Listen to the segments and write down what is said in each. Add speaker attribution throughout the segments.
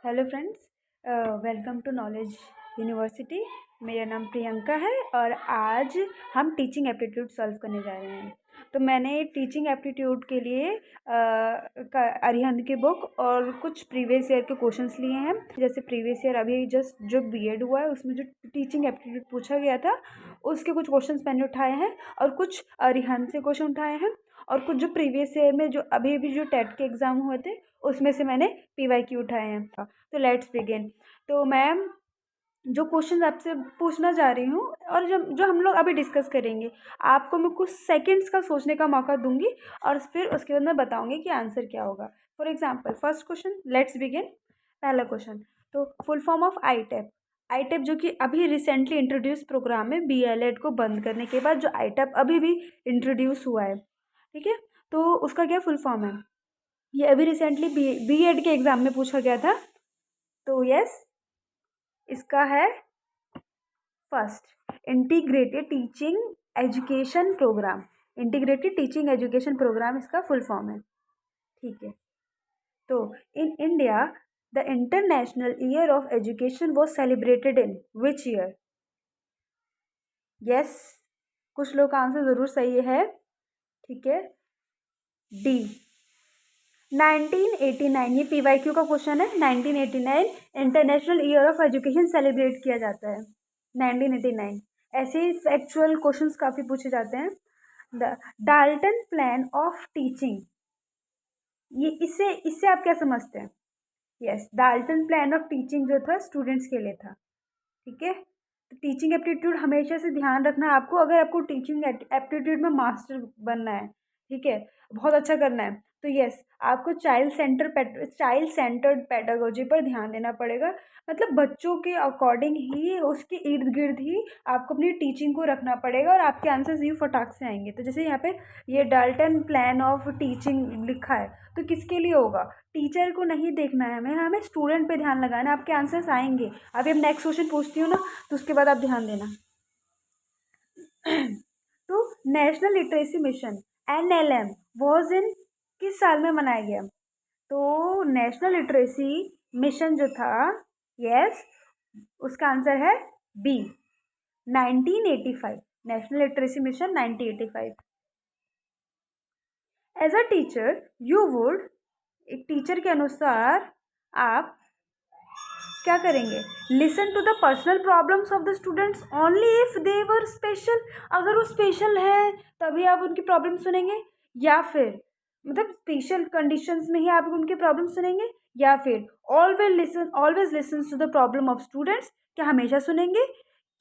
Speaker 1: Hello friends, welcome to Knowledge University. मेरा नाम प्रियंका है और आज हम टीचिंग एप्टीट्यूड सॉल्व करने जा रहे हैं। तो मैंने टीचिंग एप्टीट्यूड के लिए अरिहंत की बुक और कुछ प्रीवियस ईयर के क्वेश्चंस लिए हैं। जैसे प्रीवियस ईयर अभी जस्ट जो बीएड हुआ है उसमें जो टीचिंग एप्टीट्यूड पूछा गया था उसके कुछ क्वेश्चंस मैंने उठाए हैं और कुछ अरिहंत से क्वेश्चन उठाए हैं और कुछ जो प्रीवियस ईयर में जो अभी भी जो टेट के एग्ज़ाम हुए थे उसमें से मैंने पीवाईक्यू उठाए हैं। तो लेट्स बिगिन। तो मैं जो क्वेश्चन आपसे पूछना चाह रही हूँ और जो जो हम लोग अभी डिस्कस करेंगे, आपको मैं कुछ सेकंड्स का सोचने का मौका दूंगी और फिर उसके बाद मैं बताऊंगी कि आंसर क्या होगा। For example first question, let's begin. पहला क्वेश्चन, तो फुल फॉर्म ऑफ आईटेप। आईटेप जो कि अभी रिसेंटली इंट्रोड्यूस प्रोग्राम है, बीएलएड को बंद करने के बाद जो आईटेप अभी भी इंट्रोड्यूस हुआ है, ठीक है। तो उसका क्या फुल फॉर्म है, ये अभी रिसेंटली बीएड के एग्ज़ाम में पूछा गया था। तो यस, इसका है first integrated teaching education programme. Integrated teaching education programme इसका फुल फॉर्म है, ठीक है। तो in India the international year of education was celebrated in which year? Yes, कुछ लोग का आंसर ज़रूर सही है, ठीक है। डी, 1989। ये पीवाईक्यू का क्वेश्चन है। 1989 international year of education celebrate किया जाता है, 1989। ऐसे ही फैक्चुअल क्वेश्चंस काफ़ी पूछे जाते हैं। The Dalton plan of teaching, ये इससे इससे आप क्या समझते हैं? Yes, Dalton plan of teaching जो था स्टूडेंट्स के लिए था, ठीक है। तो टीचिंग एप्टीट्यूड हमेशा से ध्यान रखना है आपको, अगर आपको टीचिंग एप्टीट्यूड में मास्टर बनना है, ठीक है, बहुत अच्छा करना है, तो यस आपको चाइल्ड सेंटर्ड पेडागोजी पर ध्यान देना पड़ेगा। मतलब बच्चों के अकॉर्डिंग ही, उसके इर्द गिर्द ही आपको अपनी टीचिंग को रखना पड़ेगा और आपके आंसर्स यूँ फटाक से आएंगे। तो जैसे यहाँ पे ये डाल्टन प्लान ऑफ टीचिंग लिखा है, तो किसके लिए होगा? टीचर को नहीं देखना है हमें, हमें स्टूडेंट पे ध्यान लगाना है, आपके आंसर्स आएंगे। अभी हम नेक्स्ट क्वेश्चन पूछती हूँ ना, तो उसके बाद आप ध्यान देना। तो national literacy mission NLM was in किस साल में मनाया गया? तो नेशनल लिटरेसी मिशन जो था, यस, उसका आंसर है B, 1985। National literacy mission 1985। As a teacher you would, एक टीचर के अनुसार आप क्या करेंगे? Listen to the personal problems of the students only if they were special. अगर वो स्पेशल है तभी आप उनकी प्रॉब्लम सुनेंगे, या फिर मतलब स्पेशल कंडीशंस में ही आप उनकी प्रॉब्लम सुनेंगे, या फिर always listen to the problem of students, क्या हमेशा सुनेंगे?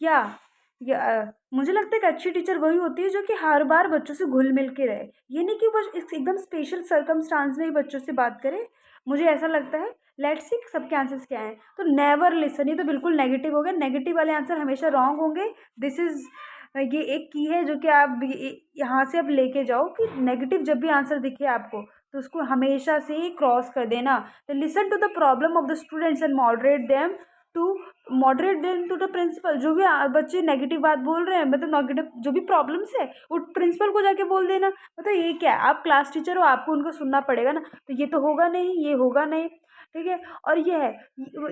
Speaker 1: या मुझे लगता है कि अच्छी टीचर वही होती है जो कि हर बार बच्चों से घुल मिल के रहे, ये नहीं कि बस एकदम स्पेशल सर्कमस्टांस में ही बच्चों से बात करे। मुझे ऐसा लगता है। लेट्स सी सबके आंसर्स क्या हैं। तो नेवर लिसन, ये तो बिल्कुल नेगेटिव हो गया। नेगेटिव वाले आंसर हमेशा रॉन्ग होंगे। दिस इज, ये एक की है जो कि आप यहाँ से अब लेके जाओ कि नेगेटिव जब भी आंसर दिखे आपको तो उसको हमेशा से ही क्रॉस कर देना। तो listen to the problem of the students and to moderate them to the principal. जो भी बच्चे नेगेटिव बात बोल रहे हैं, मतलब नेगेटिव जो भी प्रॉब्लम्स है वो प्रिंसिपल को जाके बोल देना। मतलब ये क्या है, आप क्लास टीचर हो, आपको उनको सुनना पड़ेगा ना। तो ये तो होगा नहीं, ये होगा नहीं, ठीक है। और ये है,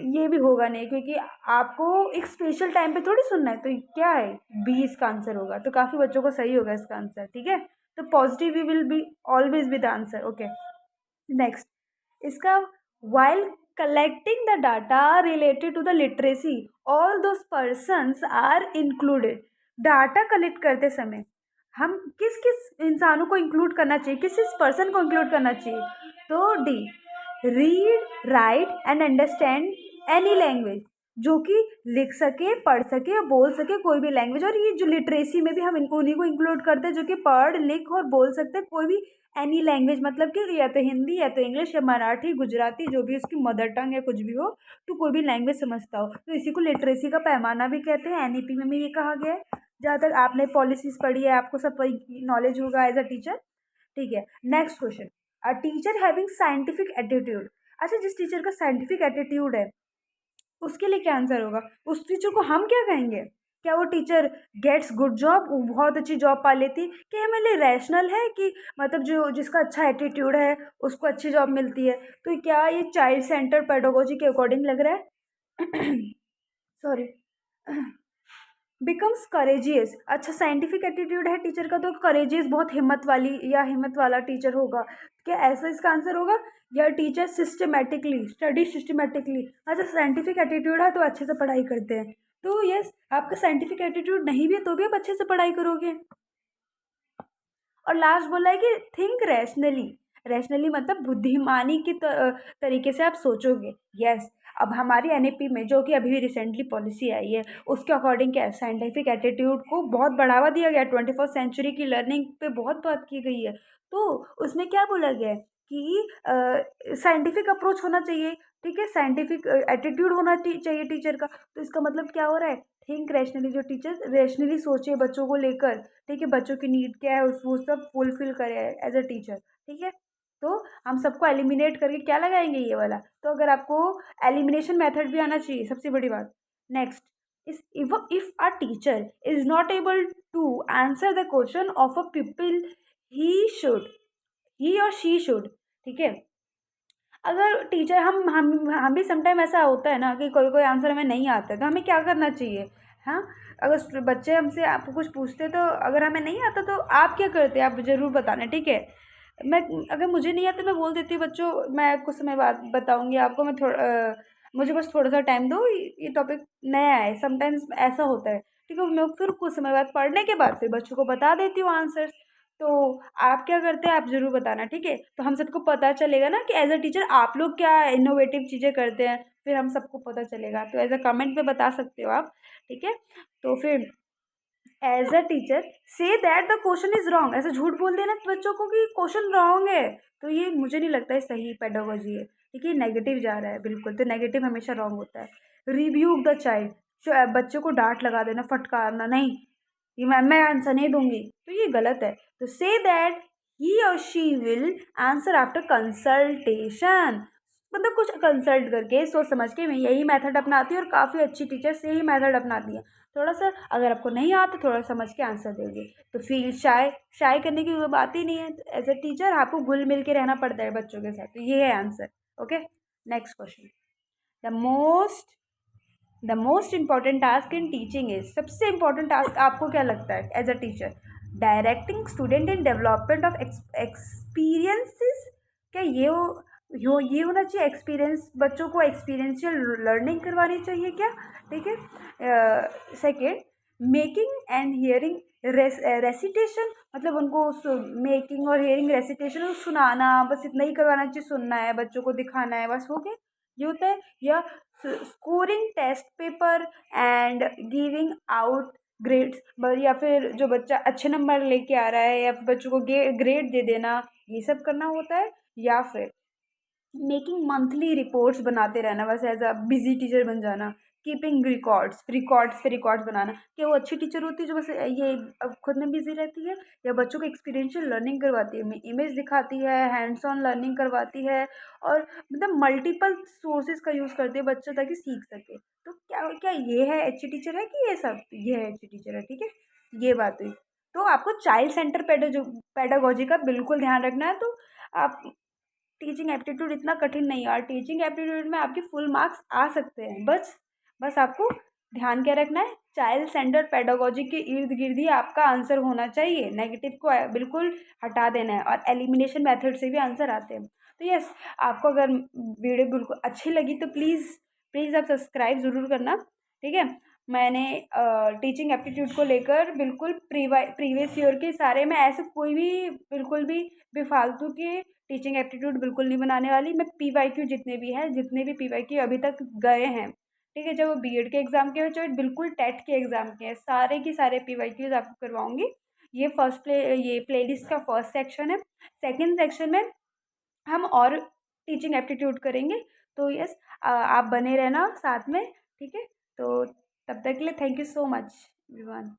Speaker 1: ये भी होगा नहीं, क्योंकि आपको एक स्पेशल टाइम पे थोड़ी सुनना है। तो क्या है, बी इसका आंसर होगा। तो काफ़ी बच्चों को सही होगा इसका आंसर, ठीक है। तो positive we will be always be the answer, okay. Next, इसका while collecting the data related to the literacy all those persons are included। Data collect करते समय हम किस किस इंसानों को इंक्लूड करना चाहिए, किस किस पर्सन को इंक्लूड करना चाहिए? तो D, read write and understand any language, जो कि लिख सके, पढ़ सके और बोल सके कोई भी लैंग्वेज। और ये जो लिटरेसी में भी हम इनको उन्हीं को इंक्लूड करते हैं जो कि पढ़ लिख और बोल सकते हैं कोई भी एनी लैंग्वेज, मतलब कि या तो हिंदी या तो इंग्लिश या मराठी गुजराती, जो भी उसकी मदर टंग या कुछ भी हो, तो कोई भी लैंग्वेज समझता हो। तो इसी को लिटरेसी का पैमाना भी कहते हैं। एनईपी में भी ये कहा गया है। जहाँ तक आपने पॉलिसीज पढ़ी है आपको सब नॉलेज होगा एज अ टीचर, ठीक है। Next question, a teacher having scientific attitude. अच्छा, जिस टीचर का साइंटिफिक एटीट्यूड है उसके लिए क्या आंसर होगा? उस टीचर को हम क्या कहेंगे? क्या वो टीचर गेट्स गुड जॉब, वो बहुत अच्छी जॉब पा लेती? क्या ये मेरे लिए रैशनल है कि मतलब जो जिसका अच्छा एटीट्यूड है उसको अच्छी जॉब मिलती है? तो क्या ये चाइल्ड सेंटर पेडागोजी के अकॉर्डिंग लग रहा है? सॉरी। Becomes courageous. अच्छा, साइंटिफिक एटीट्यूड है टीचर का तो करेजियस, बहुत हिम्मत वाली या हिम्मत वाला टीचर होगा। क्या ऐसा इसका आंसर होगा? या टीचर सिस्टमेटिकली स्टडी सिस्टमेटिकली। अच्छा, साइंटिफिक एटीट्यूड है तो अच्छे से पढ़ाई करते हैं। तो यस, आपका साइंटिफिक एटीट्यूड नहीं भी है तो भी आप अच्छे से पढ़ाई करोगे। और लास्ट बोला है कि थिंक रैशनली। रैशनली मतलब बुद्धिमानी की तरीके से आप सोचोगे। यस। अब हमारी एनईपी में जो कि अभी रिसेंटली पॉलिसी आई है उसके अकॉर्डिंग क्या है, साइंटिफिक एटीट्यूड को बहुत बढ़ावा दिया गया। 21st सेंचुरी की लर्निंग पे बहुत बात की गई है। तो उसमें क्या बोला गया है कि साइंटिफिक अप्रोच होना चाहिए। ठीक है, साइंटिफिक एटीट्यूड होना चाहिए टीचर का। तो इसका मतलब क्या हो रहा है? थिंक रैशनली, जो टीचर रैशनली सोचे बच्चों को लेकर। ठीक है, बच्चों की नीड क्या है उस वो सब फुलफिल करे एज अ टीचर। ठीक है, तो हम सबको एलिमिनेट करके क्या लगाएंगे, ये वाला। तो अगर आपको एलिमिनेशन मेथड भी आना चाहिए, सबसे बड़ी बात। नेक्स्ट इस, if a teacher is not able to answer the question of a people, he should, he और शी शुड। ठीक है, अगर टीचर हम भी समटाइम ऐसा होता है ना कि कोई कोई आंसर हमें नहीं आता है तो हमें क्या करना चाहिए? हाँ, अगर बच्चे हमसे आपको कुछ पूछते तो अगर हमें नहीं आता तो आप क्या करते हैं, आप ज़रूर बताना। ठीक है, मैं अगर मुझे नहीं आता मैं बोल देती हूँ बच्चों, मैं कुछ समय बाद बताऊँगी आपको, मैं मुझे बस थोड़ा सा टाइम दो, ये टॉपिक नया है। समटाइम्स ऐसा होता है। ठीक है, मैं फिर कुछ समय बाद पढ़ने के बाद फिर बच्चों को बता देती हूँ आंसर्स। तो आप क्या करते हैं, आप ज़रूर बताना। ठीक है, तो हम सबको पता चलेगा ना कि एज अ टीचर आप लोग क्या इनोवेटिव चीज़ें करते हैं, फिर हम सबको पता चलेगा। तो एज अ कमेंट में बता सकते हो आप। ठीक है, तो फिर as a teacher say that the question is wrong, ऐसे झूठ बोल देना बच्चों को कि क्वेश्चन रॉन्ग है, तो ये मुझे नहीं लगता है सही पेडागोजी है। ठीक है, नेगेटिव जा रहा है बिल्कुल, तो नेगेटिव हमेशा रॉन्ग होता है। रिब्यूक द चाइल्ड, बच्चों को डांट लगा देना, फटकारना, नहीं ये मैं आंसर नहीं दूंगी, तो ये गलत है। तो से दैट ही और she will answer after consultation, मतलब कुछ कंसल्ट करके सोच समझ के मैं यही मेथड अपनाती हूँ और काफ़ी अच्छी टीचर्स यही मेथड अपनाती हैं। थोड़ा सा अगर आपको नहीं आता थोड़ा समझ के आंसर देंगे। तो फील शाय, शाय करने की कोई बात ही नहीं है। एज ए टीचर आपको घुल मिल के रहना पड़ता है बच्चों के साथ, तो ये है answer. Okay, next question. The most the most important task in teaching is, सबसे इम्पॉर्टेंट टास्क आपको क्या लगता है as a teacher? Directing student in development of experiences. क्या ये होना चाहिए एक्सपीरियंस, बच्चों को एक्सपीरियंशियल लर्निंग करवानी चाहिए क्या? ठीक है, second, making and hearing recitation, मतलब उनको मेकिंग और हियरिंग रेसिटेशन सुनाना, बस इतना ही करवाना चाहिए, सुनना है बच्चों को, दिखाना है, बस हो गया, ये होता है। या scoring test paper and giving out grades, या फिर जो बच्चा अच्छे नंबर लेके आ रहा है या फिर बच्चों को ग्रेड दे देना, ये सब करना होता है। या फिर मेकिंग मंथली रिपोर्ट्स बनाते रहना, बस एज अ बिजी टीचर बन जाना। कीपिंग रिकॉर्ड्स पे रिकॉर्ड्स बनाना। क्या वो अच्छी टीचर होती है जो बस ये खुद में बिजी रहती है, या बच्चों को एक्सपीरियंशियल लर्निंग करवाती है, इमेज दिखाती है, हैंड्स ऑन लर्निंग करवाती है, और मतलब मल्टीपल सोर्सेज का यूज़ करती है बच्चों ताकि सीख सके? तो क्या क्या ये है अच्छी टीचर है कि ये सब ये है अच्छी टीचर है? ठीक है, ये बात हुई। तो आपको चाइल्ड सेंटर पेडागोजी का बिल्कुल ध्यान रखना है। तो आप, टीचिंग एप्टीट्यूड इतना कठिन नहीं है, और टीचिंग एप्टीट्यूड में आपके फुल मार्क्स आ सकते हैं। बस बस आपको ध्यान क्या रखना है, चाइल्ड सेंटर पेडागोजी के इर्द गिर्द ही आपका आंसर होना चाहिए। नेगेटिव को बिल्कुल हटा देना है, और एलिमिनेशन मेथड से भी आंसर आते हैं। तो यस, आपको अगर वीडियो बिल्कुल अच्छी लगी तो प्लीज़ प्लीज़ आप सब्सक्राइब ज़रूर करना। ठीक है, मैंने टीचिंग एप्टीट्यूड को लेकर बिल्कुल प्रीवियस ईयर के सारे में ऐसे कोई भी बिल्कुल भी बेफालतू के टीचिंग एप्टीट्यूड बिल्कुल नहीं बनाने वाली। मैं पीवाईक्यू जितने भी हैं, जितने भी पीवाईक्यू अभी तक गए हैं, ठीक है, चाहे वो बीएड के एग्ज़ाम के हो चाहे बिल्कुल टेट के एग्ज़ाम के हैं, सारे के सारे पीवाईक्यूज आपको करवाऊंगी। ये प्लेलिस्ट का फर्स्ट सेक्शन है। सेकंड सेक्शन में हम और टीचिंग एप्टीट्यूड करेंगे। तो यस, आप बने रहना साथ में। ठीक है, तो तब तक के लिए thank you so much everyone.